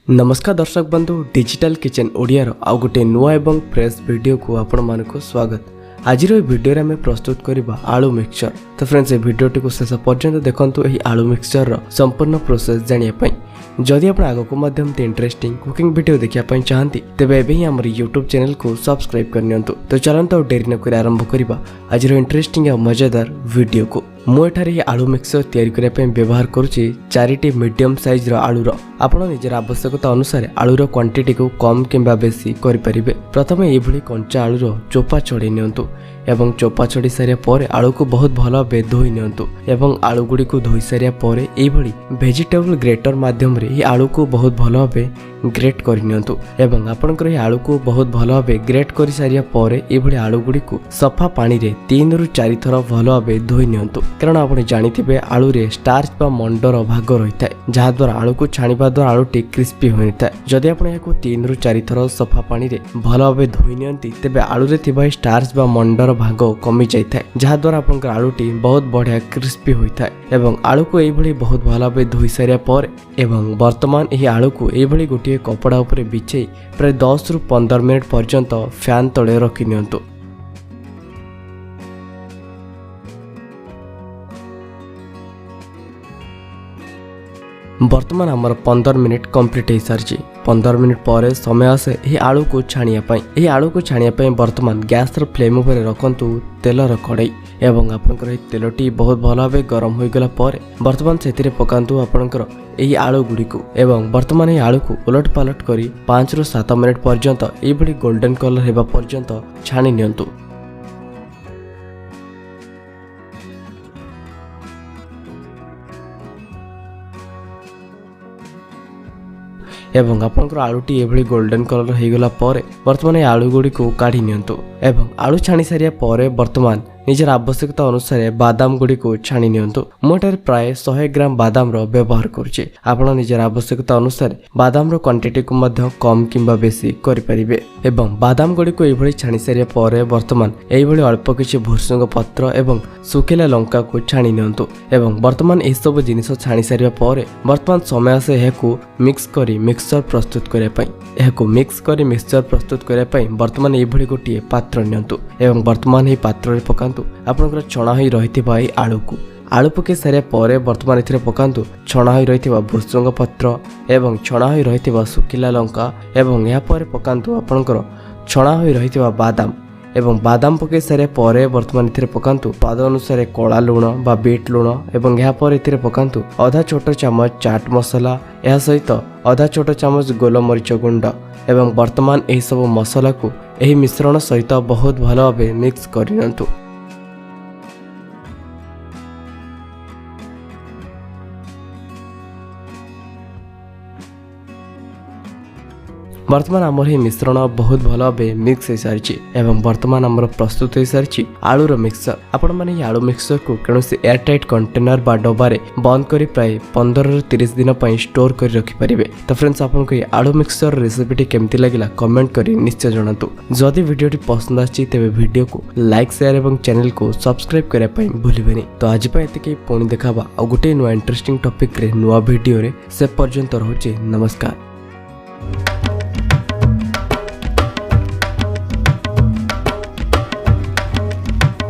नमस्कार दर्शक बंधु डिजिटल किचन ओडिया आउ गोटे नुआ एवं फ्रेश वीडियो को आपण मानक स्वागत। आज वीडियो आम प्रस्तुत करबा आलू मिक्सचर। तो फ्रेंड्स ये वीडियोटी को शेष पर्यंत देखंतु एही आलू मिक्सचर रो संपूर्ण प्रोसेस जानिया पई। जदि आपण आगो को माध्यम इंटरेस्टिंग कुकिंग वीडियो देखिया पई चाहंती तेबे एबे ही हमर YouTube चैनल को सब्सक्राइब करनियंतु। तो चलंतु डेरी न कर आरंभ करबा आज इंटरेस्टिंग और मजेदार वीडियो को। मु एठारे आलू मिक्सचर तैयारी करने पे व्यवहार करुच्ची 4टी मीडियम साइज रो आलू रो। आपण निजर आवश्यकता अनुसार आलू रो क्वांटिटी को कम किंबा बेसी करि परिबे। प्रथमे एई भली कंचा आलू रो चोपा छड़ी नियंतु एवं चोपा छड़ी सारिया परे आलू को बहुत भलो बे धोई नियंतु एवं आलू गुडी को धोई सारिया परे एई भली वेजिटेबल ग्रेटर माध्यम रे ए आलू को बहुत भलो बे ग्रेट करि नियंतु एवं आपनकर ए आलू को बहुत भलो बे ग्रेट करि सारिया परे एई भली आलू गुडी को सफा पानी रे 3 रु 4 थर भलो बे धोई नियंतु। कारण आपण जानिथिबे आलू रे स्टार्च बा मंडर भाग रहिता जहा द्वारा आलू को छानिबा द्वारा आलू टी क्रिस्पी होइता। जदि आपण याको 3 रु 4 थर सफा पानी रे भलो बे धोई नियंती तेबे आलू रे थिबा स्टार्च बा मंडर भाग कमी जाइता जहा द्वारा आपनकर आलू टी बहुत बढ़िया क्रिस्पी होइता एवं आलू को एई भली बहुत भलो बे धोई सारिया पर एवं वर्तमान एही आलू को एई भली गोटिए कपड़ा ऊपर बिछेई प्राय 10 रु 15 मिनिट पर्यंत फैन तळे रखि नियंतु। वर्तमान आमर 15 मिनिट कंप्लीट हो सारी। 15 मिनिट पर समय आसे यही आलू को छाणिया वर्तमान गैस रो फ्लेम उपर रखंतु तेलर कड़ाई एवं आपनकर तेलटी बहुत भल भाव गरम हो गला पर वर्तमान से पकांतु आपनकर यही आलू गुडी को एवं वर्तमान यही आलू को उलट पालट करी 5 रु 7 मिनिट पर्यंत एई भली गोल्डन कलर हेबा पर्यंत छाणी नियंतु। एवं आपनकर आलूटी एभली गोल्डन कलर हो गला पर वर्तमान आलू गुडी को काढ़ी नियंतु एवं आलू छाणी सारिया पर वर्तमान निजर आवश्यकता अनुसार बादाम गुडी को छाणी नियंतु। मोटर प्राय 100 ग्राम बादाम रो व्यवहार करुचे। आपण निजर आवश्यकता अनुसार बादाम रो क्वांटिटी को मध्य कम किंबा बेसी करि परिबे एवं बादाम गुडी को एभली छाणी सारिया पर वर्तमान एभली अल्प किछि भुर्सुंग पत्र एवं सुखिला लंका को छाणी नियंतु एवं वर्तमान ए सब जिनिस छाणी सारिया पर वर्तमान समय आसे हेकु मिक्स करी मिक्सचर प्रस्तुत करे पई मिक्सचर प्रस्तुत करे पई वर्तमान एभली गोटिए पात्र नियंतु एवं वर्तमान ए पात्र रे पकांतु आपनकर छणा होई रहिथिबा ए आलू पके सारिया पर वर्तमान एथिरे पकांतु छणा होई रहिथिबा भुर्सुंग पत्र एवं छणा होई रहिथिबा सुखिला लंका एवं या पर पकांतु आपनकर छणा होई रहिथिबा बादाम एवं बादाम पके सारे पर वर्तमान एथिरे पकांतु स्वाद अनुसार कला लुण बा बीट लुण एवं या पर एथिरे पकांतु आधा छोट चामच चाट मसला या सहित आधा छोट चामच गोलमरीच गुंड एवं वर्तमान एही सब मसला को एही मिश्रण सहित बहुत भल भाव मिक्स करियंतु। वर्तमान आमर ही मिश्रण बहुत भल भाव मिक्स हो सारी एवं वर्तमान आमर प्रस्तुत हो सारी आलूर मिक्सचर। आपण माने आलू मिक्सचर को कौनसी एयरटाइट कंटेनर बा डबारे बंद करी प्राय 15 रु 30 दिन पई स्टोर करी रखि परिबे। तो फ्रेंड्स आपन को आलू मिक्सचर रेसिपीटी केमती लागिला कमेंट करी निश्चय जणातु। जदि वीडियोटी पसंद आछि तेबे वीडियो को लाइक शेयर एवं चैनल को सब्सक्राइब करै पई भूलिबेनी। तो आज पई एतिके पुणी देखाबा आ गुटे नुआ इंटरेस्टिंग टॉपिक रे नुआ वीडियो रे से पर्यंत रहउछि। नमस्कार।